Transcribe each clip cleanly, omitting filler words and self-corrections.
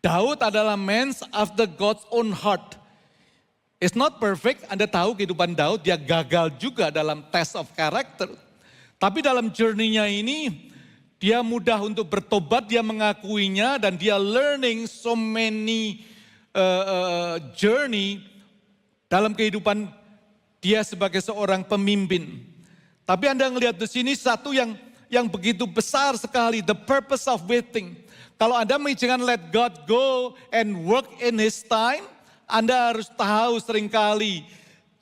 Daud adalah man after God's own heart. It's not perfect, Anda tahu kehidupan Daud, dia gagal juga dalam test of character. Tapi dalam journey-nya ini, dia mudah untuk bertobat, dia mengakuinya, dan dia learning so many journey dalam kehidupan dia sebagai seorang pemimpin. Tapi Anda melihat di sini satu yang begitu besar sekali, the purpose of waiting. Kalau Anda mengizinkan let God go and work in His time, Anda harus tahu seringkali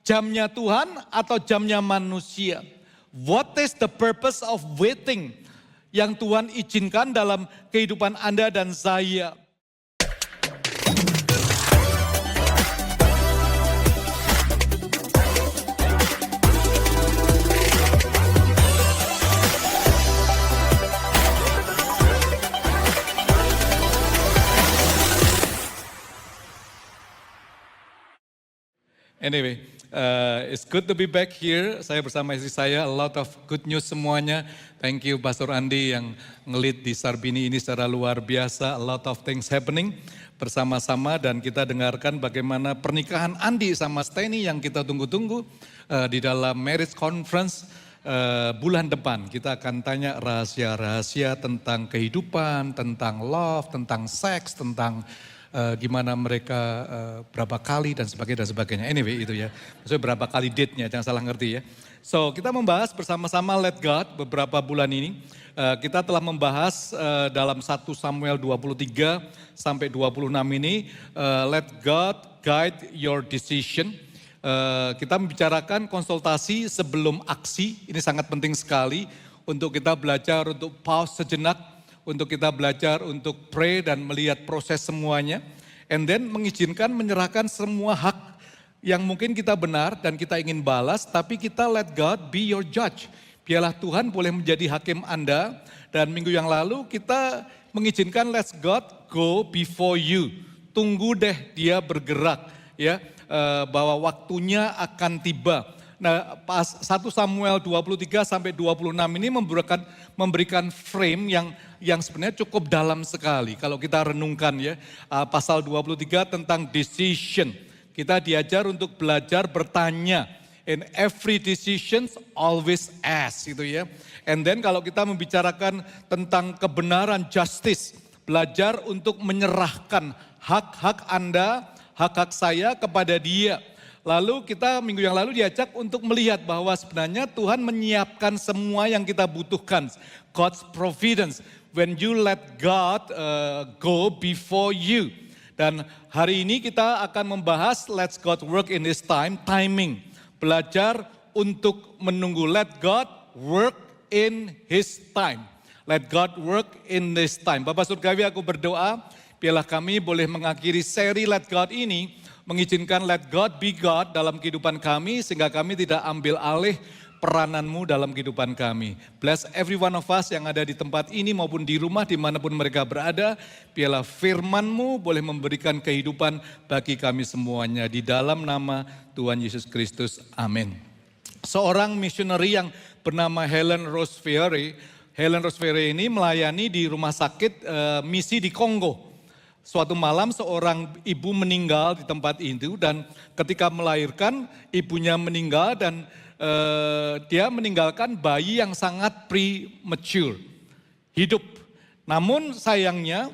jamnya Tuhan atau jamnya manusia. What is the purpose of waiting yang Tuhan izinkan dalam kehidupan Anda dan saya? Anyway, it's good to be back here. Saya bersama istri saya, a lot of good news semuanya. Thank you Pastor Andi yang ngelit di Sarbini ini secara luar biasa. A lot of things happening bersama-sama dan kita dengarkan bagaimana pernikahan Andi sama Steny yang kita tunggu-tunggu di dalam marriage conference bulan depan. Kita akan tanya rahasia-rahasia tentang kehidupan, tentang love, tentang seks, tentang gimana mereka berapa kali dan sebagainya. Anyway itu ya, maksudnya berapa kali date-nya, jangan salah ngerti ya. So kita membahas bersama-sama Let God beberapa bulan ini. Kita telah membahas dalam 1 Samuel 23 sampai 26 ini, Let God guide your decision. Kita membicarakan konsultasi sebelum aksi, ini sangat penting sekali untuk kita belajar untuk pause sejenak, untuk kita belajar untuk pray dan melihat proses semuanya. And then mengizinkan menyerahkan semua hak yang mungkin kita benar dan kita ingin balas, tapi kita let God be your judge. Biarlah Tuhan boleh menjadi hakim Anda. Dan minggu yang lalu kita mengizinkan let God go before you. Tunggu deh dia bergerak ya, bahwa waktunya akan tiba. Nah, pas 1 Samuel 23 sampai 26 ini memberikan frame yang sebenarnya cukup dalam sekali. Kalau kita renungkan ya, pasal 23 tentang decision. Kita diajar untuk belajar bertanya. In every decision always ask gitu ya. And then kalau kita membicarakan tentang kebenaran justice, belajar untuk menyerahkan hak-hak Anda, hak-hak saya kepada Dia. Lalu kita minggu yang lalu diajak untuk melihat bahwa sebenarnya Tuhan menyiapkan semua yang kita butuhkan. God's providence. When you let God go before you. Dan hari ini kita akan membahas let God work in His time, timing. Belajar untuk menunggu, let God work in His time. Let God work in His time. Bapak Surgawi, aku berdoa, biarlah kami boleh mengakhiri seri Let God ini, mengizinkan let God be God dalam kehidupan kami, sehingga kami tidak ambil alih perananmu dalam kehidupan kami. Bless every one of us yang ada di tempat ini maupun di rumah dimanapun mereka berada. Biarlah firman-Mu boleh memberikan kehidupan bagi kami semuanya. Di dalam nama Tuhan Yesus Kristus, amin. Seorang missionary yang bernama Helen Rose Ferry. Helen Rose Ferry ini melayani di rumah sakit misi di Kongo. Suatu malam seorang ibu meninggal di tempat itu dan ketika melahirkan ibunya meninggal dan dia meninggalkan bayi yang sangat premature, hidup. Namun sayangnya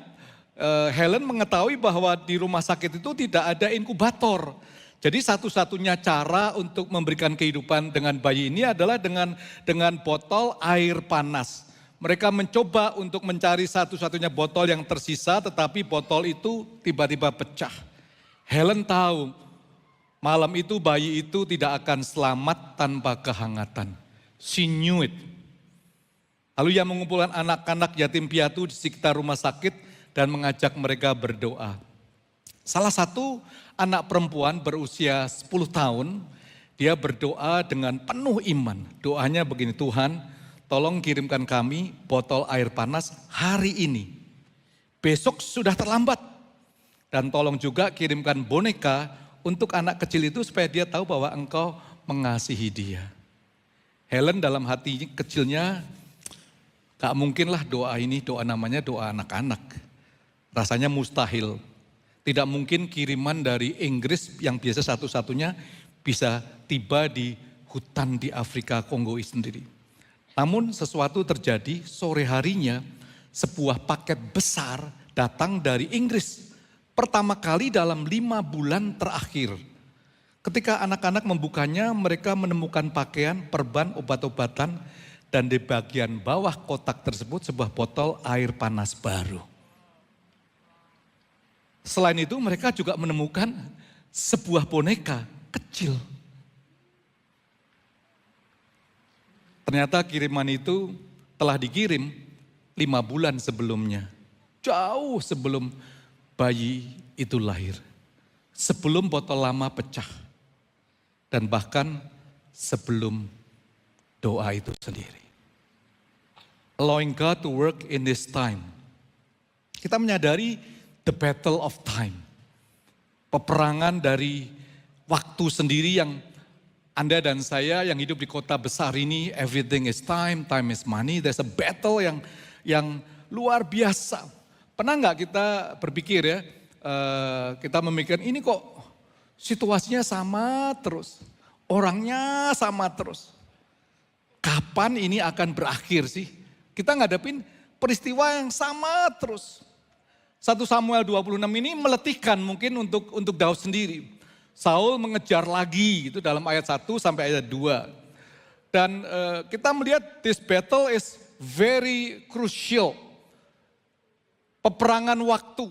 Helen mengetahui bahwa di rumah sakit itu tidak ada inkubator. Jadi satu-satunya cara untuk memberikan kehidupan dengan bayi ini adalah dengan botol air panas. Mereka mencoba untuk mencari satu-satunya botol yang tersisa, tetapi botol itu tiba-tiba pecah. Helen tahu malam itu bayi itu tidak akan selamat tanpa kehangatan. She knew it. Lalu ia mengumpulkan anak-anak yatim piatu di sekitar rumah sakit dan mengajak mereka berdoa. Salah satu anak perempuan berusia 10 tahun, dia berdoa dengan penuh iman. Doanya begini, Tuhan, tolong kirimkan kami botol air panas hari ini. Besok sudah terlambat. Dan tolong juga kirimkan boneka untuk anak kecil itu supaya dia tahu bahwa Engkau mengasihi dia. Helen dalam hati kecilnya, gak mungkinlah doa ini, doa namanya doa anak-anak. Rasanya mustahil. Tidak mungkin kiriman dari Inggris yang biasa satu-satunya bisa tiba di hutan di Afrika Kongo sendiri. Namun sesuatu terjadi, sore harinya sebuah paket besar datang dari Inggris. Pertama kali dalam 5 bulan terakhir. Ketika anak-anak membukanya, mereka menemukan pakaian, perban, obat-obatan, dan di bagian bawah kotak tersebut sebuah botol air panas baru. Selain itu mereka juga menemukan sebuah boneka kecil. Ternyata kiriman itu telah dikirim 5 bulan sebelumnya. Jauh sebelum bayi itu lahir. Sebelum botol lama pecah. Dan bahkan sebelum doa itu sendiri. Allowing God to work in this time. Kita menyadari the battle of time. Peperangan dari waktu sendiri yang Anda dan saya yang hidup di kota besar ini, everything is time, time is money. There's a battle yang luar biasa. Pernah nggak kita berpikir ya, kita memikirkan ini kok situasinya sama terus, orangnya sama terus. Kapan ini akan berakhir sih? Kita ngadepin peristiwa yang sama terus. 1 Samuel 26 ini meletihkan mungkin untuk Daud sendiri. Saul mengejar lagi gitu dalam ayat 1 sampai ayat 2. Dan kita melihat this battle is very crucial. Peperangan waktu.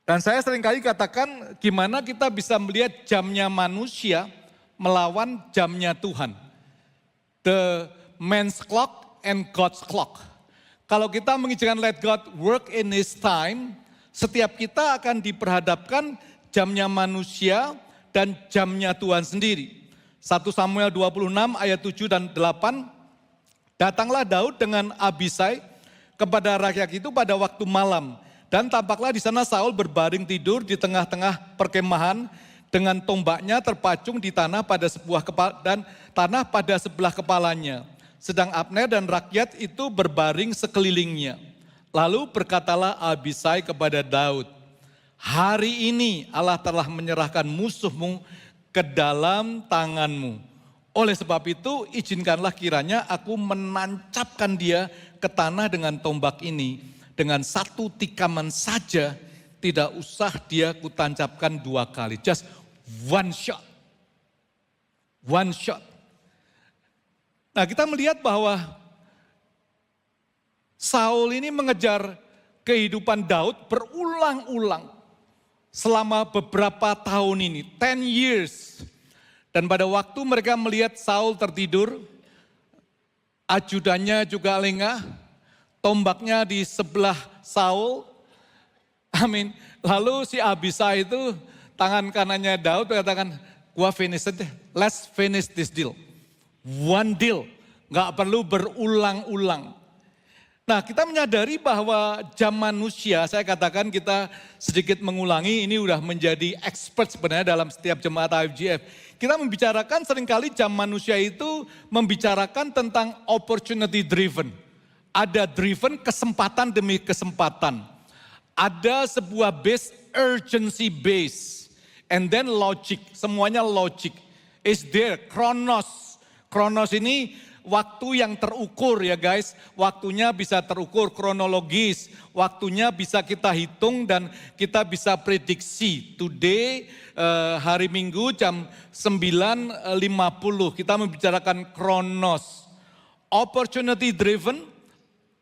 Dan saya seringkali katakan gimana kita bisa melihat jamnya manusia melawan jamnya Tuhan. The man's clock and God's clock. Kalau kita mengizinkan let God work in His time, setiap kita akan diperhadapkan jamnya manusia dan jamnya Tuhan sendiri. 1 Samuel 26 ayat 7 dan 8, datanglah Daud dengan Abisai kepada rakyat itu pada waktu malam. Dan tampaklah di sana Saul berbaring tidur di tengah-tengah perkemahan dengan tombaknya terpacung di tanah pada tanah pada sebelah kepalanya. Sedang Abner dan rakyat itu berbaring sekelilingnya. Lalu berkatalah Abisai kepada Daud, hari ini Allah telah menyerahkan musuhmu ke dalam tanganmu. Oleh sebab itu izinkanlah kiranya aku menancapkan dia ke tanah dengan tombak ini. Dengan 1 tikaman saja, tidak usah dia kutancapkan 2 kali. Just one shot. One shot. Nah, kita melihat bahwa Saul ini mengejar kehidupan Daud berulang-ulang selama beberapa tahun ini, 10 years. Dan pada waktu mereka melihat Saul tertidur, ajudannya juga lengah, tombaknya di sebelah Saul. Amin. Lalu si Abisai itu tangan kanannya Daud mengatakan, gua finish it, let's finish this deal. One deal, gak perlu berulang-ulang. Nah, kita menyadari bahwa jam manusia, saya katakan kita sedikit mengulangi, ini udah menjadi expert sebenarnya dalam setiap jemaat IFGF. Kita membicarakan seringkali jam manusia itu membicarakan tentang opportunity driven. Ada driven kesempatan demi kesempatan. Ada sebuah base, urgency base. And then logic, semuanya logic. Is there, kronos. Kronos ini waktu yang terukur ya guys. Waktunya bisa terukur kronologis. Waktunya bisa kita hitung dan kita bisa prediksi. Today hari Minggu jam 9.50 kita membicarakan kronos. Opportunity driven,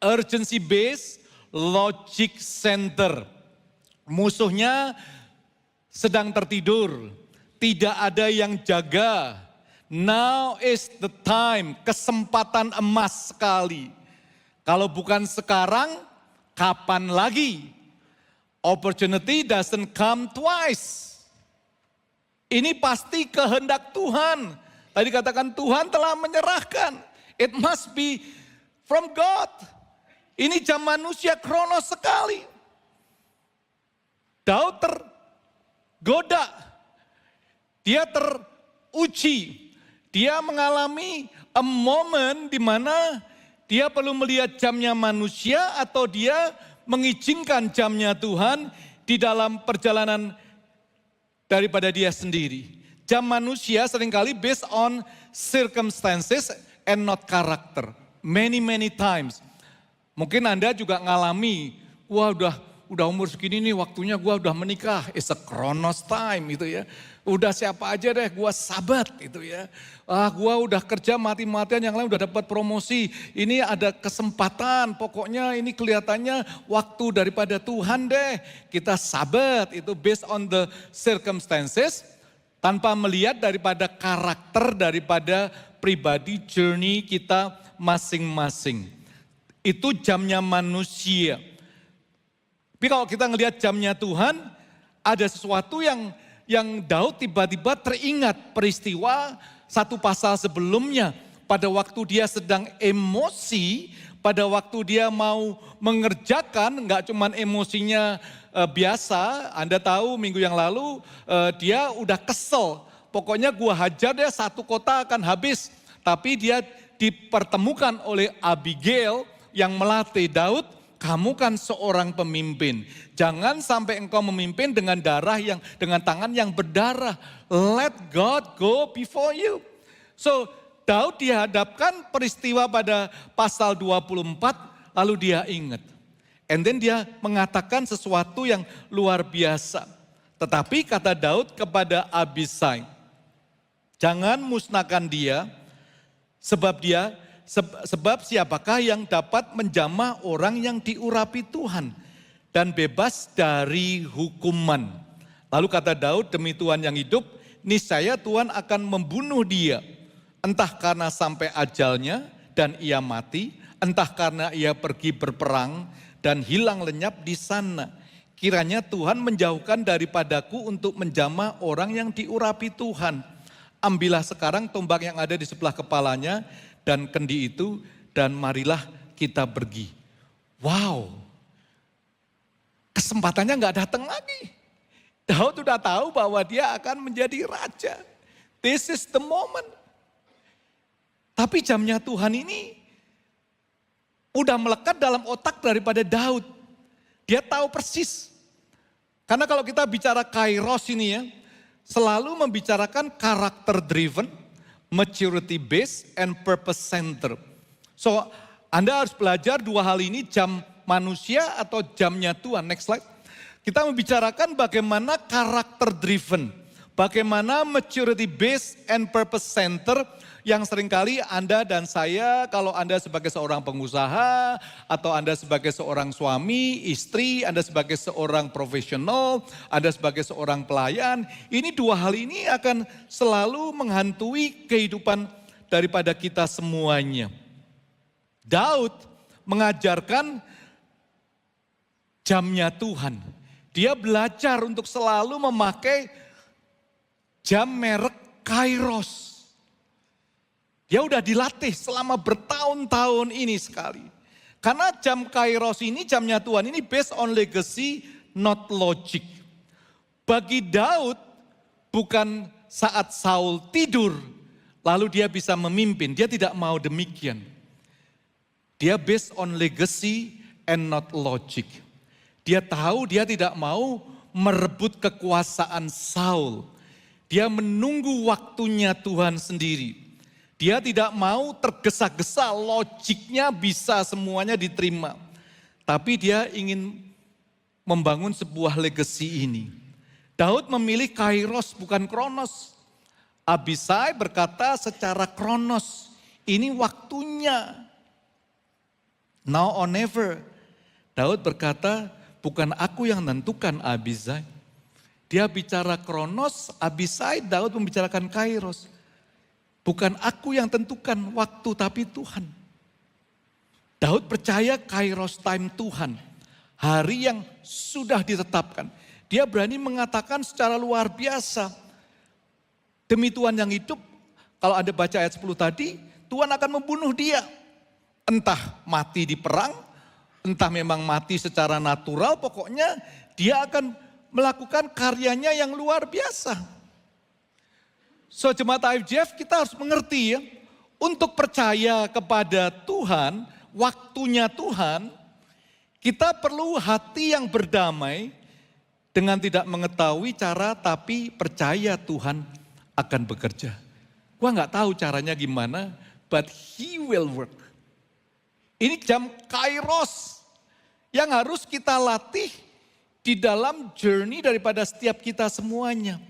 urgency base, logic center. Musuhnya sedang tertidur, tidak ada yang jaga. Now is the time, kesempatan emas sekali. Kalau bukan sekarang, kapan lagi? Opportunity doesn't come twice. Ini pasti kehendak Tuhan. Tadi katakan Tuhan telah menyerahkan. It must be from God. Ini jam manusia kronos sekali. Daud tergoda. Dia teruji. Dia mengalami a moment di mana dia perlu melihat jamnya manusia atau dia mengizinkan jamnya Tuhan di dalam perjalanan daripada dia sendiri. Jam manusia seringkali based on circumstances and not character. Many times. Mungkin Anda juga ngalami, wah udah umur segini nih waktunya gua udah menikah. It's a chronos time gitu ya. Udah siapa aja deh gua sabat gitu ya. Gua udah kerja mati-matian, yang lain udah dapat promosi. Ini ada kesempatan, pokoknya ini kelihatannya waktu daripada Tuhan deh. Kita sabat, itu based on the circumstances. Tanpa melihat daripada karakter daripada pribadi journey kita masing-masing. Itu jamnya manusia. Tapi kalau kita ngelihat jamnya Tuhan, ada sesuatu yang Daud tiba-tiba teringat peristiwa satu pasal sebelumnya. Pada waktu dia sedang emosi, pada waktu dia mau mengerjakan, nggak cuman emosinya biasa, Anda tahu minggu yang lalu dia udah kesel. Pokoknya gua hajar deh, satu kota akan habis. Tapi dia dipertemukan oleh Abigail yang melatih Daud, kamu kan seorang pemimpin. Jangan sampai engkau memimpin dengan dengan tangan yang berdarah. Let God go before you. So Daud dihadapkan peristiwa pada pasal 24, lalu dia ingat. And then dia mengatakan sesuatu yang luar biasa. Tetapi kata Daud kepada Abisai, jangan musnahkan dia, sebab siapakah yang dapat menjamah orang yang diurapi Tuhan dan bebas dari hukuman. Lalu kata Daud, demi Tuhan yang hidup, niscaya Tuhan akan membunuh dia. Entah karena sampai ajalnya dan ia mati, entah karena ia pergi berperang dan hilang lenyap di sana. Kiranya Tuhan menjauhkan daripadaku untuk menjamah orang yang diurapi Tuhan. Ambillah sekarang tombak yang ada di sebelah kepalanya dan kendi itu, dan marilah kita pergi. Wow, kesempatannya nggak datang lagi. Daud sudah tahu bahwa dia akan menjadi raja. This is the moment. Tapi jamnya Tuhan ini udah melekat dalam otak daripada Daud. Dia tahu persis. Karena kalau kita bicara kairos ini ya, selalu membicarakan karakter driven, maturity based, and purpose center. So Anda harus belajar dua hal ini, jam manusia atau jamnya Tuhan. Next slide. Kita membicarakan bagaimana karakter driven, bagaimana maturity based and purpose center yang seringkali Anda dan saya, kalau Anda sebagai seorang pengusaha, atau Anda sebagai seorang suami, istri, Anda sebagai seorang profesional, Anda sebagai seorang pelayan, ini dua hal ini akan selalu menghantui kehidupan daripada kita semuanya. Daud mengajarkan jamnya Tuhan. Dia belajar untuk selalu memakai jam merek Kairos. Dia udah dilatih selama bertahun-tahun ini sekali. Karena jam Kairos ini, jamnya Tuhan ini based on legacy, not logic. Bagi Daud, bukan saat Saul tidur, lalu dia bisa memimpin. Dia tidak mau demikian. Dia based on legacy and not logic. Dia tahu dia tidak mau merebut kekuasaan Saul. Dia menunggu waktunya Tuhan sendiri. Dia tidak mau tergesa-gesa, logiknya bisa semuanya diterima. Tapi dia ingin membangun sebuah legacy ini. Daud memilih Kairos bukan Kronos. Abisai berkata secara Kronos, ini waktunya. Now or never. Daud berkata, bukan aku yang menentukan Abisai. Dia bicara Kronos, Abisai, Daud membicarakan Kairos. Bukan aku yang tentukan waktu, tapi Tuhan. Daud percaya Kairos time Tuhan. Hari yang sudah ditetapkan. Dia berani mengatakan secara luar biasa. Demi Tuhan yang hidup, kalau Anda baca ayat 10 tadi, Tuhan akan membunuh dia. Entah mati di perang, entah memang mati secara natural, pokoknya dia akan melakukan karyanya yang luar biasa. So jemaat IFJF kita harus mengerti ya, untuk percaya kepada Tuhan, waktunya Tuhan, Kita perlu hati yang berdamai dengan tidak mengetahui cara tapi percaya Tuhan akan bekerja. Gua nggak tahu caranya gimana, but He will work. Ini jam kairos yang harus kita latih di dalam journey daripada setiap kita semuanya.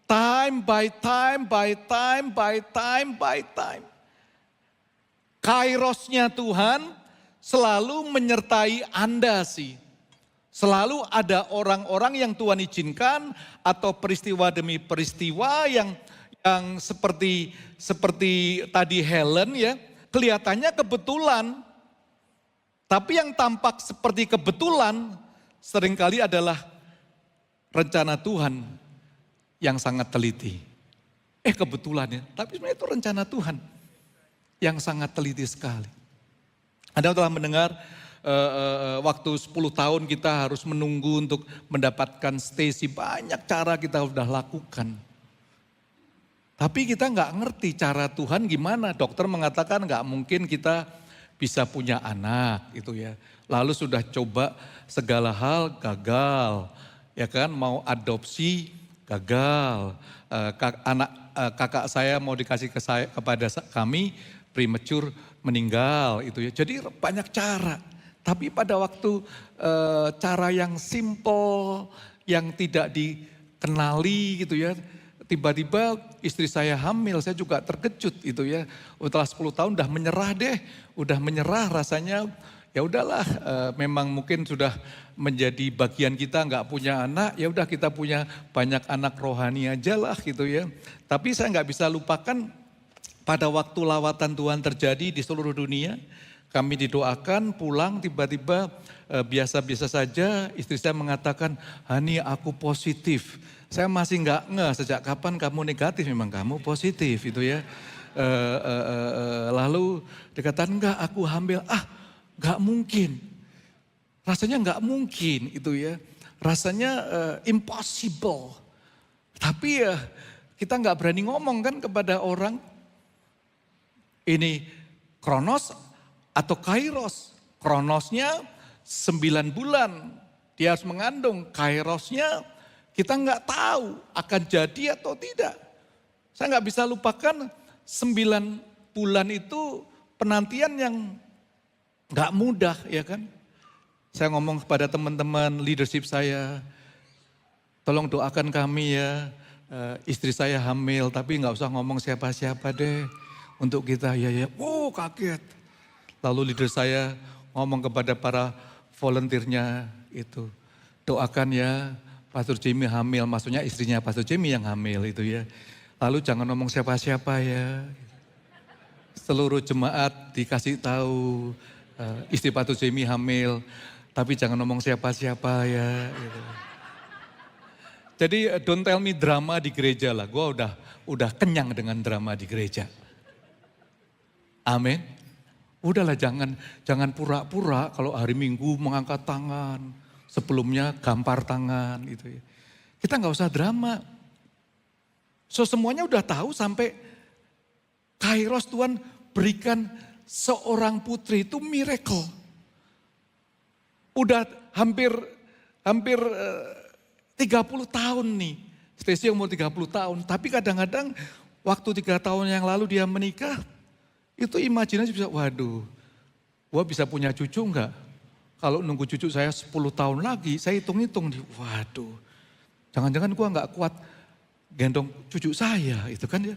Time by time, by time, by time, by time. Kairosnya Tuhan selalu menyertai Anda sih. Selalu ada orang-orang yang Tuhan izinkan atau peristiwa demi peristiwa yang seperti tadi Helen ya, kelihatannya kebetulan. Tapi yang tampak seperti kebetulan seringkali adalah rencana Tuhan yang sangat teliti. Kebetulan ya, tapi sebenarnya itu rencana Tuhan yang sangat teliti sekali. Anda telah mendengar waktu 10 tahun kita harus menunggu untuk mendapatkan stesi, banyak cara kita sudah lakukan. Tapi kita nggak ngerti cara Tuhan gimana. Dokter mengatakan nggak mungkin kita bisa punya anak itu ya. Lalu sudah coba segala hal gagal. Ya kan, mau adopsi gagal. Kakak saya mau dikasih kepada kami premature meninggal itu ya. Jadi banyak cara. Tapi pada waktu cara yang simple, yang tidak dikenali gitu ya. Tiba-tiba istri saya hamil, saya juga terkejut itu ya. Setelah 10 tahun udah menyerah deh, udah menyerah rasanya. Ya udahlah, memang mungkin sudah menjadi bagian kita nggak punya anak, ya udah kita punya banyak anak rohani aja lah gitu ya. Tapi saya nggak bisa lupakan pada waktu lawatan Tuhan terjadi di seluruh dunia, kami didoakan pulang tiba-tiba biasa-biasa saja istri saya mengatakan, Hani aku positif. Saya masih nggak sejak kapan kamu negatif, memang kamu positif itu ya. Lalu dikatakan enggak aku hamil, nggak mungkin. Rasanya nggak mungkin itu ya. Rasanya impossible. Tapi ya kita nggak berani ngomong kan kepada orang. Ini kronos atau kairos. Kronosnya 9 bulan dia harus mengandung. Kairosnya kita nggak tahu akan jadi atau tidak. Saya nggak bisa lupakan 9 bulan itu penantian yang nggak mudah ya kan. Saya ngomong kepada teman-teman leadership saya, tolong doakan kami ya, istri saya hamil tapi nggak usah ngomong siapa-siapa deh untuk kita ya. Kaget. Lalu leader saya ngomong kepada para volunteernya itu, doakan ya Pastor Jimmy hamil, maksudnya istrinya Pastor Jimmy yang hamil itu ya. Lalu jangan ngomong siapa-siapa ya. Seluruh jemaat dikasih tahu istri Pastor Jimmy hamil, tapi jangan ngomong siapa-siapa ya. Gitu. Jadi don't tell me drama di gereja lah, gue udah kenyang dengan drama di gereja. Amin. Udahlah jangan pura-pura kalau hari Minggu mengangkat tangan. Sebelumnya gampar tangan gitu ya. Kita nggak usah drama. So semuanya udah tahu sampai kairos Tuhan berikan seorang putri itu miracle. Udah hampir 30 tahun nih. Stacy umur 30 tahun. Tapi kadang-kadang waktu 3 tahun yang lalu dia menikah. Itu imajinasi bisa, waduh. Gua bisa punya cucu enggak? Kalau nunggu cucu saya 10 tahun lagi, saya hitung-hitung nih, waduh. Jangan-jangan gua nggak kuat gendong cucu saya, itu kan ya.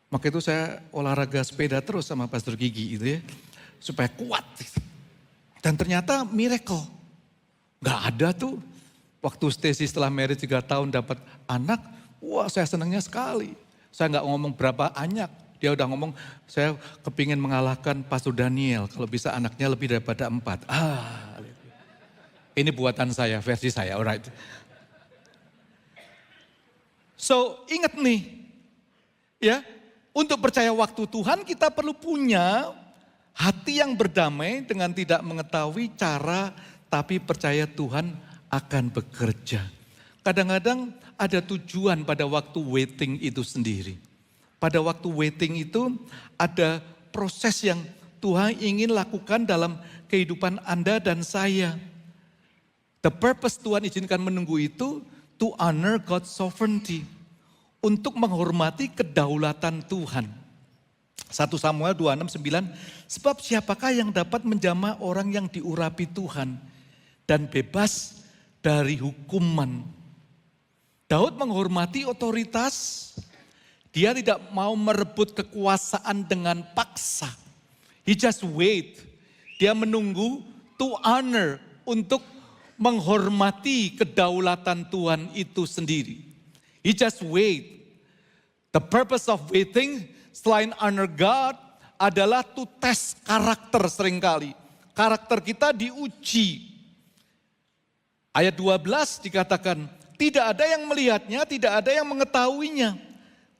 Maka itu saya olahraga sepeda terus sama Pastor Gigi itu ya. Supaya kuat. Dan ternyata miracle. Nggak ada tuh. Waktu Stacy setelah married 3 tahun dapat anak, wah saya senangnya sekali. Saya nggak ngomong berapa anak. Dia udah ngomong, saya kepingin mengalahkan Pastor Daniel. Kalau bisa anaknya lebih daripada 4. Ini buatan saya, versi saya, alright. So ingat nih, ya, untuk percaya waktu Tuhan kita perlu punya hati yang berdamai dengan tidak mengetahui cara, tapi percaya Tuhan akan bekerja. Kadang-kadang ada tujuan pada waktu waiting itu sendiri. Pada waktu waiting itu ada proses yang Tuhan ingin lakukan dalam kehidupan Anda dan saya. The purpose Tuhan izinkan menunggu itu to honor God's sovereignty. Untuk menghormati kedaulatan Tuhan. 1 Samuel 26:9, sebab siapakah yang dapat menjamah orang yang diurapi Tuhan dan bebas dari hukuman. Daud menghormati otoritas, dia tidak mau merebut kekuasaan dengan paksa. He just wait, dia menunggu to honor, untuk menghormati kedaulatan Tuhan itu sendiri. He just wait. The purpose of waiting selain honor God adalah to test karakter seringkali. Karakter kita diuji. Ayat 12 dikatakan, tidak ada yang melihatnya, tidak ada yang mengetahuinya.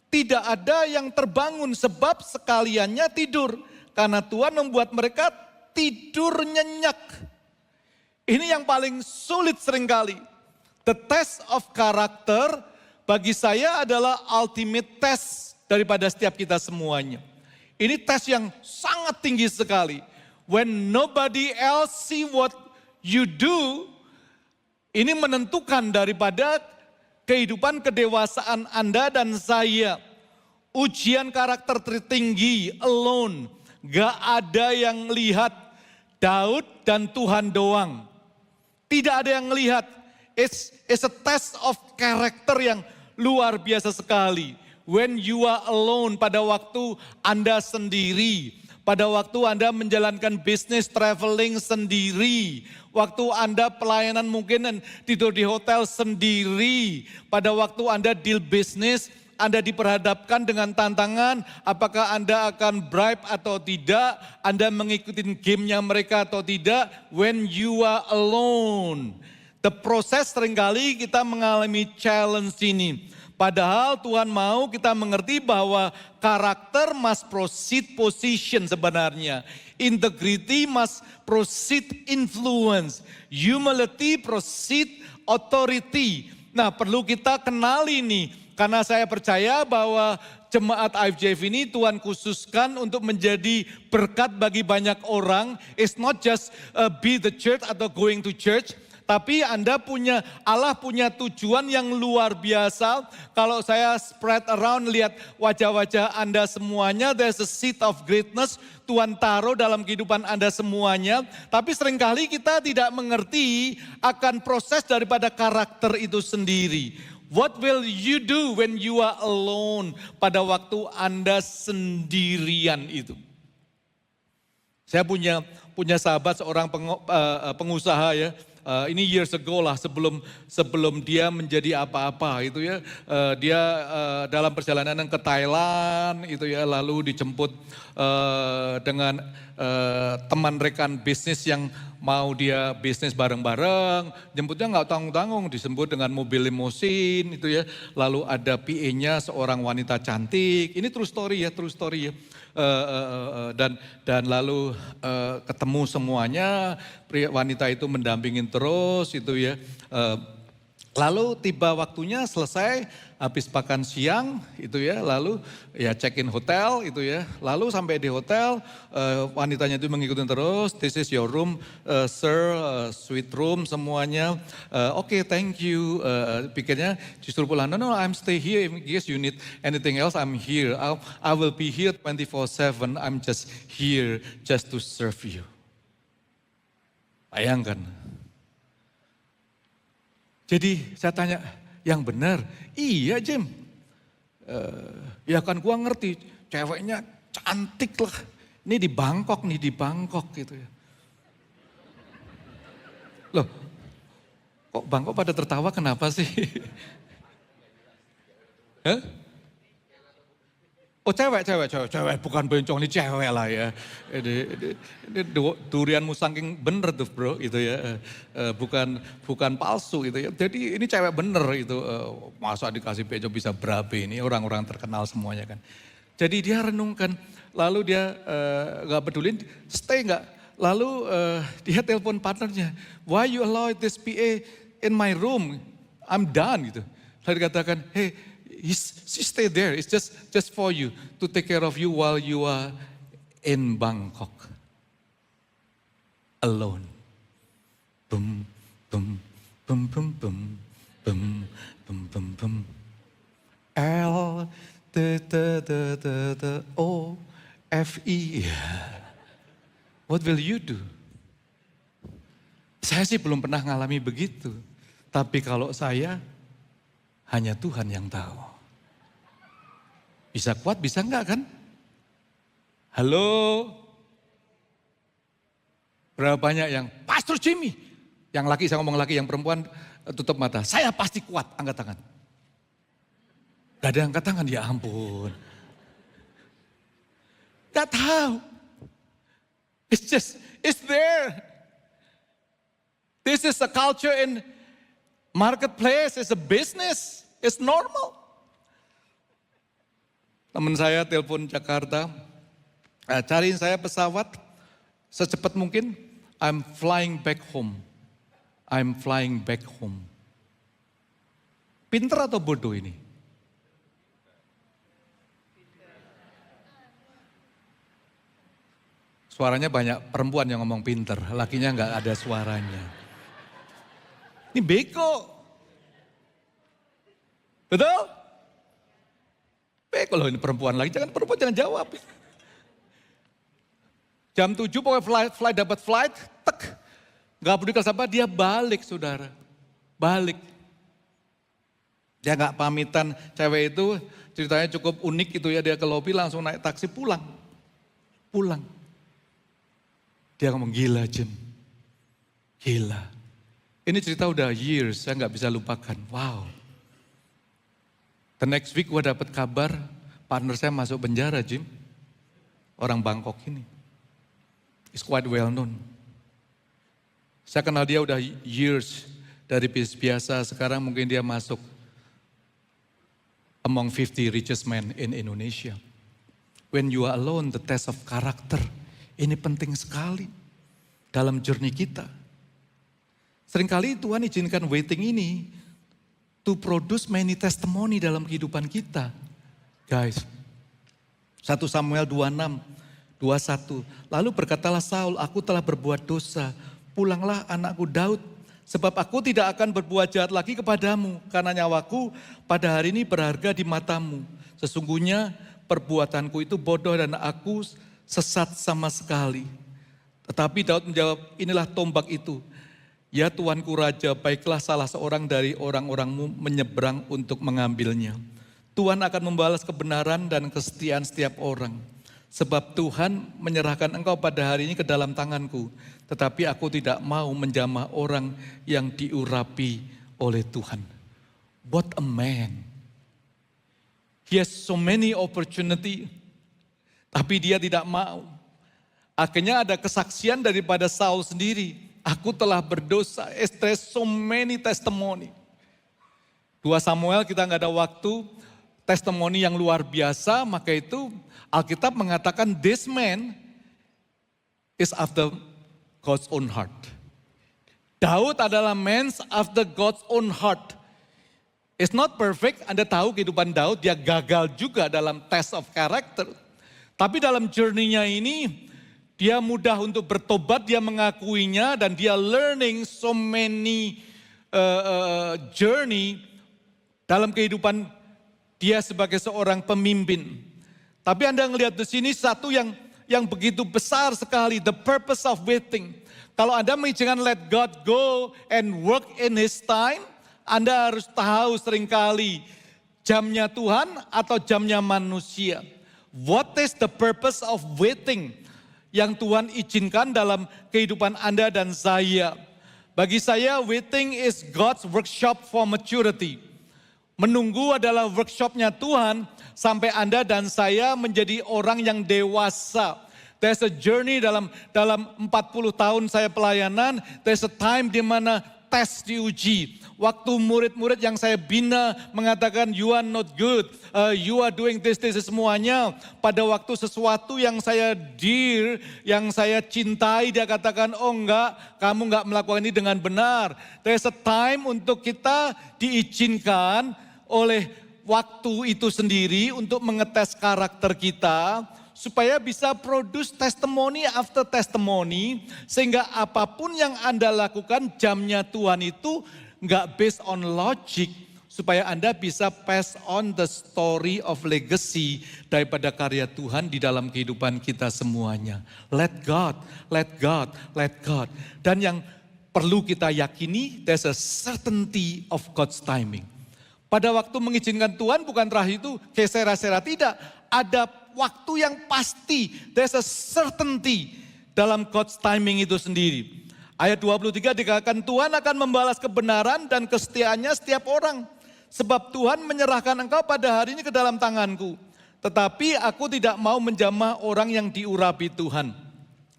Tidak ada yang terbangun sebab sekaliannya tidur. Karena Tuhan membuat mereka tidur nyenyak. Ini yang paling sulit seringkali. The test of character bagi saya adalah ultimate test daripada setiap kita semuanya. Ini tes yang sangat tinggi sekali. When nobody else see what you do, ini menentukan daripada kehidupan kedewasaan Anda dan saya. Ujian karakter tertinggi, alone. Gak ada yang lihat, Daud dan Tuhan doang. Tidak ada yang lihat. It's a test of character yang luar biasa sekali. When you are alone, pada waktu Anda sendiri. Pada waktu Anda menjalankan bisnis traveling sendiri. Waktu Anda pelayanan mungkin dan tidur di hotel sendiri. Pada waktu Anda deal bisnis, Anda diperhadapkan dengan tantangan. Apakah Anda akan bribe atau tidak. Anda mengikuti gamenya mereka atau tidak. When you are alone. The proses seringkali kita mengalami challenge ini. Padahal Tuhan mau kita mengerti bahwa karakter must proceed position sebenarnya. Integrity must proceed influence. Humility proceed authority. Nah, perlu kita kenali nih. Karena saya percaya bahwa jemaat IFJF ini Tuhan khususkan untuk menjadi berkat bagi banyak orang. It's not just be the church atau going to church. Tapi Allah punya tujuan yang luar biasa. Kalau saya spread around lihat wajah-wajah Anda semuanya, there's a seed of greatness. Tuhan taruh dalam kehidupan Anda semuanya. Tapi seringkali kita tidak mengerti akan proses daripada karakter itu sendiri. What will you do when you are alone? Pada waktu Anda sendirian itu. Saya punya sahabat seorang pengusaha ya. Ini years ago lah sebelum dia menjadi apa-apa itu ya. Dia dalam perjalanan ke Thailand itu ya, lalu dijemput dengan teman rekan bisnis yang mau dia bisnis bareng-bareng. Jemputnya nggak tanggung-tanggung, disebut dengan mobil limosin itu ya. Lalu ada PA-nya seorang wanita cantik. Ini true story ya. Dan lalu ketemu semuanya, wanita itu mendampingin terus itu ya. Lalu tiba waktunya selesai habis makan siang itu ya, lalu ya check in hotel itu ya. Lalu sampai di hotel wanitanya itu mengikuti terus, this is your room sir, suite room semuanya. Oke, thank you. Pikirnya justru pulang, no I'm stay here, in case you need anything else I'm here. I will be here 24/7, I'm just here just to serve you. Bayangkan. Jadi saya tanya, yang benar? Iya Jim. Ya kan gua ngerti, ceweknya cantik lah. Ini di Bangkok gitu ya. Loh, kok Bangkok pada tertawa kenapa sih? Hah? Oh cewek, bukan bencong, ini cewek lah ya. Ini durianmu saking bener tuh bro, itu ya. Bukan palsu itu ya. Jadi ini cewek bener itu. Masa dikasih bencong bisa berabe, ini orang-orang terkenal semuanya kan. Jadi dia renungkan, lalu dia gak pedulin, stay gak. Lalu dia telepon partnernya, why you allow this PA in my room? I'm done gitu. Lalu dikatakan, hey, she stay there. It's just for you to take care of you while you are in Bangkok. alone. Bum, bum, bum, bum, bum, bum, bum, bum, bum. L, T, T, T, T, T, O, F, I. What will you do? Saya sih belum pernah ngalami begitu. Tapi kalau saya, hanya Tuhan yang tahu. Bisa kuat, bisa enggak kan? Halo? Berapa banyak yang, Pastor Jimmy. Yang laki, saya ngomong laki, yang perempuan tutup mata. Saya pasti kuat, angkat tangan. Gak ada angkat tangan, ya ampun. Gak tahu. It's there. This is a culture in marketplace, it's a business, it's normal. Teman saya telepon Jakarta, cariin saya pesawat secepat mungkin. I'm flying back home. I'm flying back home. Pinter atau bodoh ini? Suaranya banyak perempuan yang ngomong pinter, lakinya nggak ada suaranya. Ini beko. Betul? Beko loh ini perempuan lagi, perempuan jangan jawab. Jam 7 pokoknya flight dapat flight, tek. Gak peduli apa, dia balik saudara. Balik. Dia gak pamitan, cewek itu ceritanya cukup unik itu ya, dia ke lobi langsung naik taksi pulang. Pulang. Dia ngomong gila Jim, gila. Ini cerita udah years, saya gak bisa lupakan, wow. The next week gue dapet kabar, partner saya masuk penjara Jim. Orang Bangkok ini. It's quite well known. Saya kenal dia udah years, dari biasa sekarang mungkin dia masuk among 50 richest men in Indonesia. When you are alone, the test of character, ini penting sekali dalam journey kita. Seringkali Tuhan izinkan waiting ini to produce many testimony dalam kehidupan kita. Guys, 1 Samuel 26, 21. Lalu berkatalah Saul, aku telah berbuat dosa. Pulanglah anakku Daud, sebab aku tidak akan berbuat jahat lagi kepadamu, karena nyawaku pada hari ini berharga di matamu. Sesungguhnya perbuatanku itu bodoh dan aku sesat sama sekali. Tetapi Daud menjawab, inilah tombak itu. Ya Tuanku Raja, baiklah salah seorang dari orang-orangmu menyeberang untuk mengambilnya. Tuhan akan membalas kebenaran dan kesetiaan setiap orang. Sebab Tuhan menyerahkan engkau pada hari ini ke dalam tanganku. Tetapi aku tidak mau menjamah orang yang diurapi oleh Tuhan. What a man. He has so many opportunity. Tapi dia tidak mau. Akhirnya ada kesaksian daripada Saul sendiri. Aku telah berdosa. There's so many testimony. 2 Samuel kita nggak ada waktu. Testimoni yang luar biasa, maka itu Alkitab mengatakan this man is after God's own heart. Daud adalah man after God's own heart. It's not perfect, Anda tahu kehidupan Daud, dia gagal juga dalam test of character. Tapi dalam journey-nya ini, dia mudah untuk bertobat, dia mengakuinya dan dia learning so many journey dalam kehidupan dia sebagai seorang pemimpin. Tapi Anda melihat di sini satu yang begitu besar sekali, the purpose of waiting. Kalau Anda mengizinkan let God go and work in His time, Anda harus tahu seringkali jamnya Tuhan atau jamnya manusia. What is the purpose of waiting yang Tuhan izinkan dalam kehidupan Anda dan saya? Bagi saya, waiting is God's workshop for maturity. Menunggu adalah workshopnya Tuhan sampai Anda dan saya menjadi orang yang dewasa. There's a journey dalam 40 tahun saya pelayanan, there's a time di mana tes diuji. Waktu murid-murid yang saya bina mengatakan you are not good, you are doing this semuanya. Pada waktu sesuatu yang saya dear, yang saya cintai, dia katakan oh enggak, kamu enggak melakukan ini dengan benar. There's a time untuk kita diizinkan oleh waktu itu sendiri untuk mengetes karakter kita supaya bisa produce testimony after testimony, sehingga apapun yang Anda lakukan jamnya Tuhan itu nggak based on logic, supaya Anda bisa pass on the story of legacy daripada karya Tuhan di dalam kehidupan kita semuanya. Let God, let God, let God. Dan yang perlu kita yakini, there's a certainty of God's timing. Pada waktu mengizinkan Tuhan bukan terakhir itu kesera-sera, tidak. Ada waktu yang pasti, there's a certainty dalam God's timing itu sendiri. Ayat 23 dikatakan Tuhan akan membalas kebenaran dan kesetiaannya setiap orang. Sebab Tuhan menyerahkan engkau pada hari ini ke dalam tanganku. Tetapi aku tidak mau menjamah orang yang diurapi Tuhan.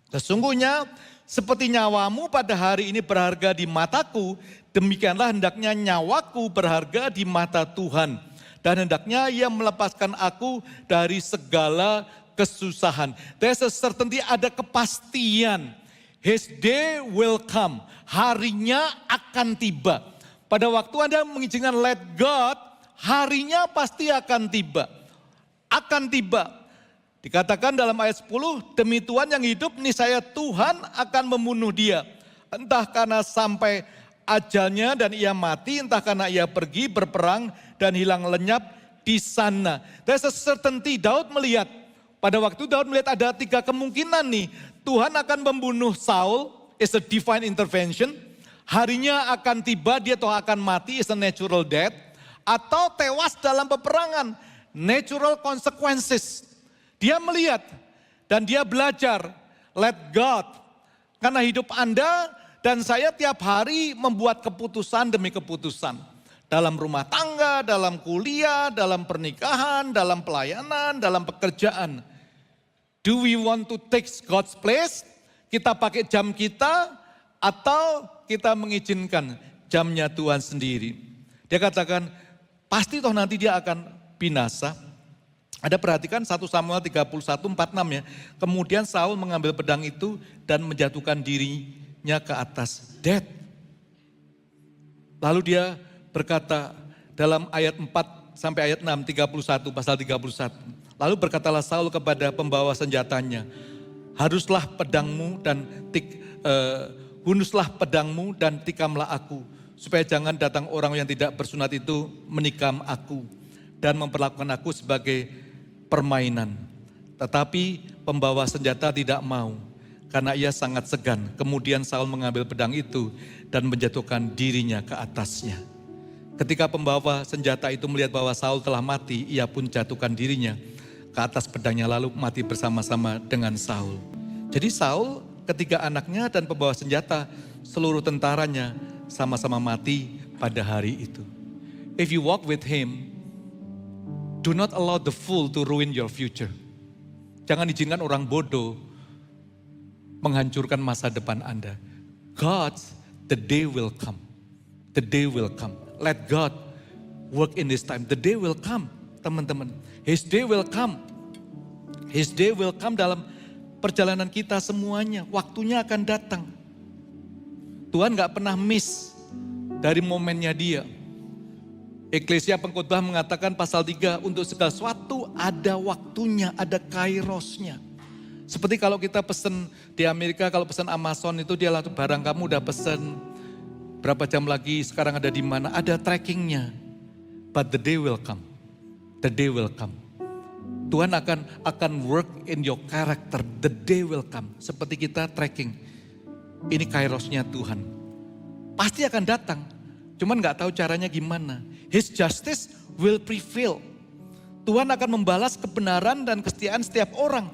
Sesungguhnya seperti nyawamu pada hari ini berharga di mataku, demikianlah hendaknya nyawaku berharga di mata Tuhan. Dan hendaknya ia melepaskan aku dari segala kesusahan. There's a certainty, ada kepastian. His day will come, harinya akan tiba. Pada waktu Anda mengizinkan let God, harinya pasti akan tiba. Akan tiba. Dikatakan dalam ayat 10, demi Tuhan yang hidup, niscaya Tuhan akan membunuh dia. Entah karena sampai ajalnya dan ia mati, entah karena ia pergi berperang dan hilang lenyap di sana. There's a certainty. Daud melihat, pada waktu Daud melihat ada 3 kemungkinan nih. Tuhan akan membunuh Saul, is a divine intervention. Harinya akan tiba, dia toh akan mati, is a natural death. Atau tewas dalam peperangan, natural consequences. Dia melihat dan dia belajar, let God. Karena hidup Anda dan saya tiap hari membuat keputusan demi keputusan. Dalam rumah tangga, dalam kuliah, dalam pernikahan, dalam pelayanan, dalam pekerjaan. Do we want to take God's place? Kita pakai jam kita atau kita mengizinkan jamnya Tuhan sendiri. Dia katakan pasti toh nanti dia akan binasa. Ada perhatikan 1 Samuel 31:46 ya. Kemudian Saul mengambil pedang itu dan menjatuhkan dirinya ke atas death. Lalu dia berkata dalam ayat 4 sampai ayat 6, 31, pasal 31. Lalu berkatalah Saul kepada pembawa senjatanya, haruslah pedangmu dan hunuslah pedangmu dan tikamlah aku, supaya jangan datang orang yang tidak bersunat itu menikam aku dan memperlakukan aku sebagai permainan. Tetapi pembawa senjata tidak mau, karena ia sangat segan. Kemudian Saul mengambil pedang itu dan menjatuhkan dirinya ke atasnya. Ketika pembawa senjata itu melihat bahwa Saul telah mati, ia pun jatuhkan dirinya ke atas pedangnya lalu mati bersama-sama dengan Saul. Jadi Saul, ketiga anaknya dan pembawa senjata, seluruh tentaranya sama-sama mati pada hari itu. If you walk with him, do not allow the fool to ruin your future. Jangan izinkan orang bodoh menghancurkan masa depan Anda. God's, the day will come. The day will come. Let God work in this time. The day will come, teman-teman. His day will come. His day will come dalam perjalanan kita semuanya. Waktunya akan datang. Tuhan gak pernah miss dari momennya dia. Eklesia Pengkhotbah mengatakan pasal 3, untuk segala sesuatu ada waktunya, ada kairosnya. Seperti kalau kita pesen di Amerika, kalau pesen Amazon itu dia langsung barang kamu udah pesen, berapa jam lagi, sekarang ada di mana, ada trackingnya. But the day will come, the day will come. Tuhan akan work in your character, the day will come. Seperti kita tracking, ini kairosnya Tuhan. Pasti akan datang, cuman gak tahu caranya gimana. His justice will prevail. Tuhan akan membalas kebenaran dan kesetiaan setiap orang.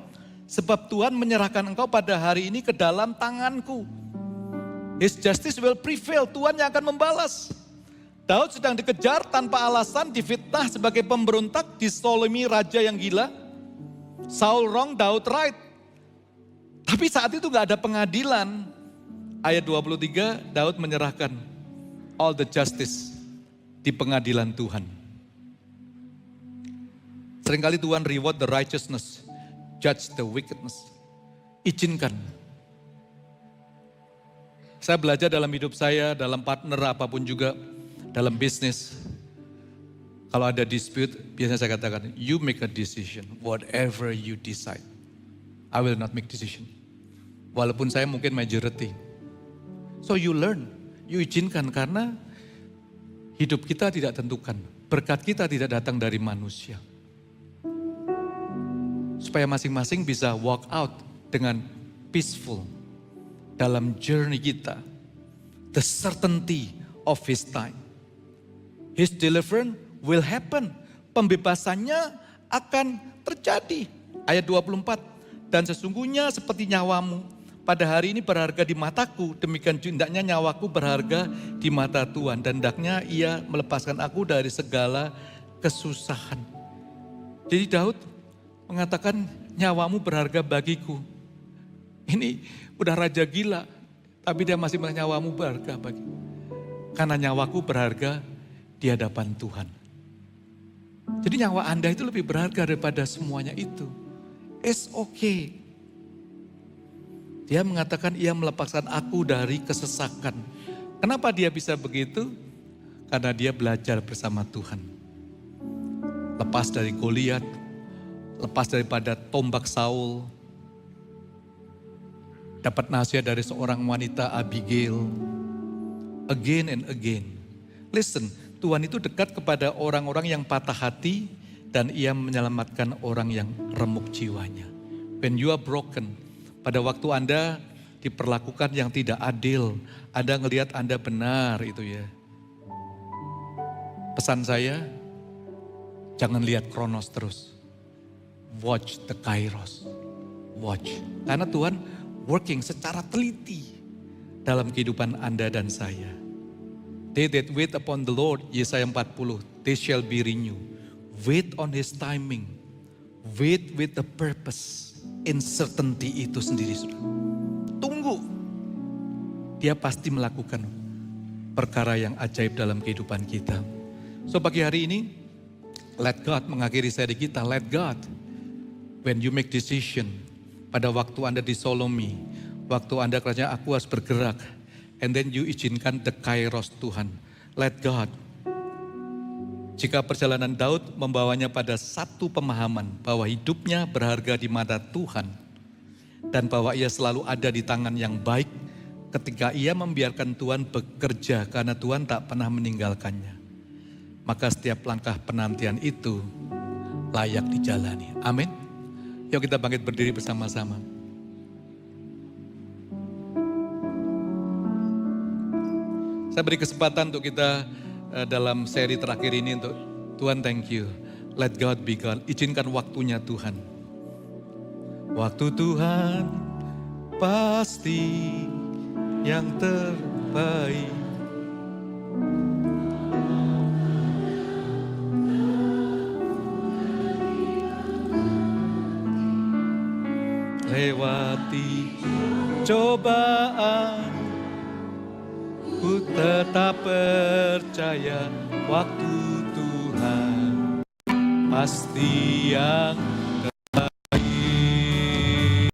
Sebab Tuhan menyerahkan engkau pada hari ini ke dalam tanganku. His justice will prevail. Tuhan yang akan membalas. Daud sedang dikejar tanpa alasan, difitnah sebagai pemberontak, disolimi raja yang gila. Saul wrong, Daud right. Tapi saat itu gak ada pengadilan. Ayat 23, Daud menyerahkan all the justice di pengadilan Tuhan. Seringkali Tuhan reward the righteousness, judge the wickedness. Izinkan. Saya belajar dalam hidup saya, dalam partner apapun juga, dalam bisnis. Kalau ada dispute, biasanya saya katakan, you make a decision, whatever you decide. I will not make decision. Walaupun saya mungkin majority. So you learn, you izinkan karena hidup kita tidak tentukan. Berkat kita tidak datang dari manusia. Supaya masing-masing bisa walk out dengan peaceful dalam journey kita. The certainty of His time. His deliverance will happen. Pembebasannya akan terjadi. Ayat 24. Dan sesungguhnya seperti nyawamu pada hari ini berharga di mataku, demikian hendaknya nyawaku berharga di mata Tuhan. Dan hendaknya Ia melepaskan aku dari segala kesusahan. Jadi Daud mengatakan nyawamu berharga bagiku. Ini udah raja gila, tapi dia masih bilang nyawamu berharga bagiku. Karena nyawaku berharga di hadapan Tuhan. Jadi nyawa Anda itu lebih berharga daripada semuanya itu. It's okay. Dia mengatakan ia melepaskan aku dari kesesakan. Kenapa dia bisa begitu? Karena dia belajar bersama Tuhan. Lepas dari Goliat, lepas daripada tombak Saul, dapat nasihat dari seorang wanita Abigail. Again and again. Listen, Tuhan itu dekat kepada orang-orang yang patah hati dan Ia menyelamatkan orang yang remuk jiwanya. When you are broken, pada waktu Anda diperlakukan yang tidak adil, Anda ngelihat Anda benar itu ya. Pesan saya, jangan lihat Kronos terus. Watch the Kairos. Watch. Karena Tuhan working secara teliti dalam kehidupan Anda dan saya. They that wait upon the Lord, Yesaya 40, they shall be renewed. Wait on His timing. Wait with the purpose. Uncertainty itu sendiri. Tunggu. Dia pasti melakukan perkara yang ajaib dalam kehidupan kita. So pagi hari ini, let God mengakhiri seri kita. Let God. When you make decision. Pada waktu Anda di Solomi. Waktu Anda kerajaan aku harus bergerak. And then you izinkan the kairos Tuhan. Let God. Jika perjalanan Daud membawanya pada satu pemahaman bahwa hidupnya berharga di mata Tuhan. Dan bahwa ia selalu ada di tangan yang baik ketika ia membiarkan Tuhan bekerja karena Tuhan tak pernah meninggalkannya. Maka setiap langkah penantian itu layak dijalani. Amin. Yuk kita bangkit berdiri bersama-sama. Saya beri kesempatan untuk kita dalam seri terakhir ini untuk Tuhan thank you. Let God be God. Izinkan waktunya Tuhan. Waktu Tuhan pasti yang terbaik. Lewati cobaan, ku tetap percaya waktu Tuhan pasti yang terbaik.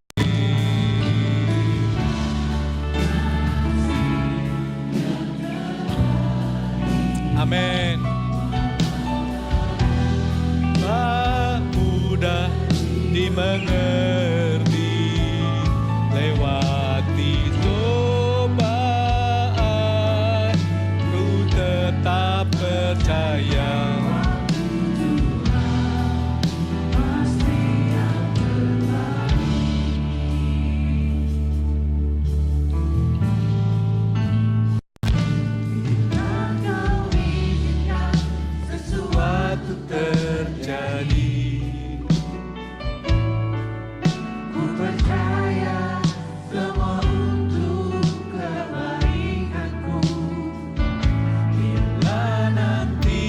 Amin. Tak mudah dimengerti lewati cobaan, ku tetap percaya. Sesuatu terjadi. Ku percaya semua untuk kebaikanku. Bila nanti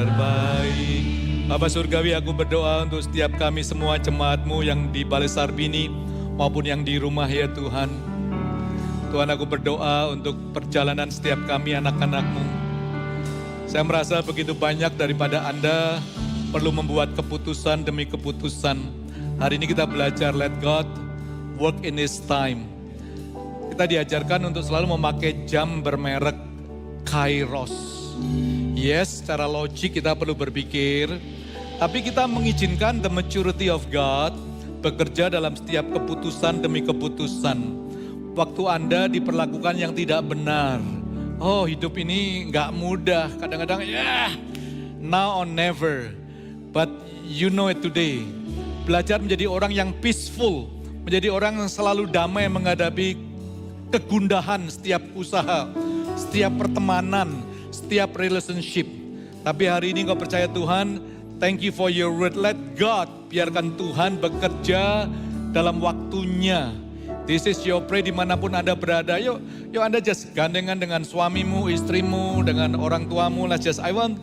terbaik. Bapa Surgawi, aku berdoa untuk setiap kami semua jemaat-Mu yang di Balai Sarbini maupun yang di rumah ya Tuhan. Tuhan, aku berdoa untuk perjalanan setiap kami anak-anak-Mu. Saya merasa begitu banyak daripada Anda perlu membuat keputusan demi keputusan. Hari ini kita belajar let God work in His time. Kita diajarkan untuk selalu memakai jam bermerek Kairos. Yes, secara logik kita perlu berpikir, tapi kita mengizinkan the maturity of God bekerja dalam setiap keputusan demi keputusan. Waktu Anda diperlakukan yang tidak benar. Oh, hidup ini nggak mudah. Kadang-kadang now or never. But you know it today. Belajar menjadi orang yang peaceful, menjadi orang yang selalu damai menghadapi kegundahan setiap usaha, setiap pertemanan, setiap relationship. Tapi hari ini kau percaya Tuhan, thank you for your word. Let God, biarkan Tuhan bekerja dalam waktunya. This is your prayer dimanapun Anda berada. Yuk Anda just gandengan dengan suamimu, istrimu, dengan orang tuamu. Let's just, I want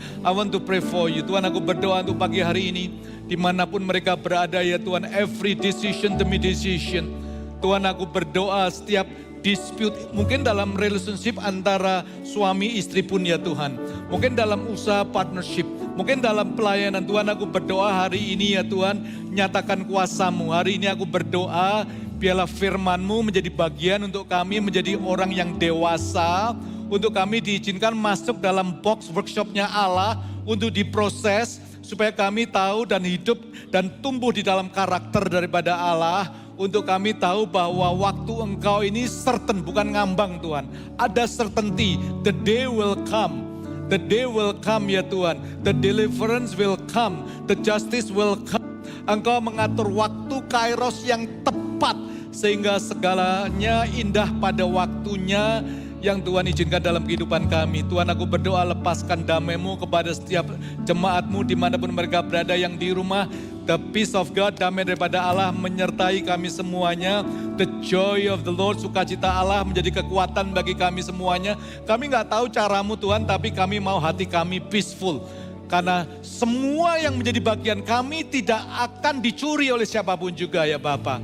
to pray for you. Tuhan, aku berdoa untuk pagi hari ini. Dimanapun mereka berada ya Tuhan, every decision demi decision. Tuhan, aku berdoa setiap dispute, mungkin dalam relationship antara suami istri pun ya Tuhan. Mungkin dalam usaha partnership, mungkin dalam pelayanan. Tuhan, aku berdoa hari ini ya Tuhan, nyatakan kuasa-Mu. Hari ini aku berdoa, biarlah firman-Mu menjadi bagian untuk kami menjadi orang yang dewasa. Untuk kami diizinkan masuk dalam box workshopnya Allah untuk diproses. Supaya kami tahu dan hidup dan tumbuh di dalam karakter daripada Allah. Untuk kami tahu bahwa waktu Engkau ini certain, bukan ngambang Tuhan. Ada certainty, the day will come. The day will come ya Tuhan. The deliverance will come, the justice will come. Engkau mengatur waktu Kairos yang tepat. Sehingga segalanya indah pada waktunya yang Tuhan izinkan dalam kehidupan kami. Tuhan, aku berdoa lepaskan damai-Mu kepada setiap jemaat-Mu dimanapun mereka berada yang di rumah. The peace of God, damai daripada Allah menyertai kami semuanya. The joy of the Lord, sukacita Allah menjadi kekuatan bagi kami semuanya. Kami gak tahu caramu Tuhan, tapi kami mau hati kami peaceful. Karena semua yang menjadi bagian kami tidak akan dicuri oleh siapapun juga ya Bapa.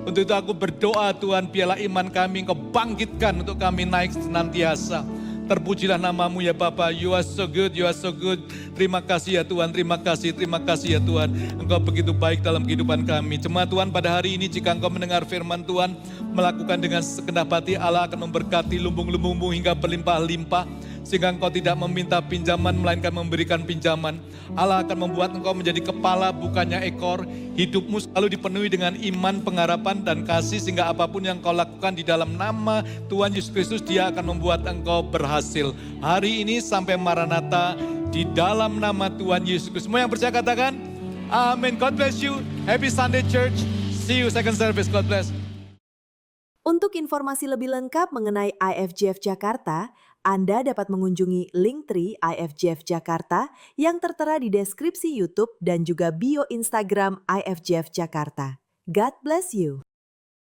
Untuk itu aku berdoa Tuhan, biarlah iman kami Engkau bangkitkan untuk kami naik senantiasa. Terpujilah nama-Mu ya Bapa. You are so good, you are so good. Terima kasih ya Tuhan, terima kasih ya Tuhan. Engkau begitu baik dalam kehidupan kami. Jemaat Tuhan, pada hari ini jika Engkau mendengar firman Tuhan, melakukan dengan segenap hati, Allah akan memberkati lumbung-lumbung-Mu hingga berlimpah-limpah. Sehingga engkau tidak meminta pinjaman, melainkan memberikan pinjaman. Allah akan membuat engkau menjadi kepala, bukannya ekor. Hidupmu selalu dipenuhi dengan iman, pengharapan, dan kasih. Sehingga apapun yang kau lakukan di dalam nama Tuhan Yesus Kristus, Dia akan membuat engkau berhasil. Hari ini sampai Maranatha, di dalam nama Tuhan Yesus Kristus. Semua yang percaya katakan, amin. God bless you. Happy Sunday Church. See you second service. God bless. Untuk informasi lebih lengkap mengenai IFGF Jakarta, Anda dapat mengunjungi Linktree IFGF Jakarta yang tertera di deskripsi YouTube dan juga bio Instagram IFGF Jakarta. God bless you.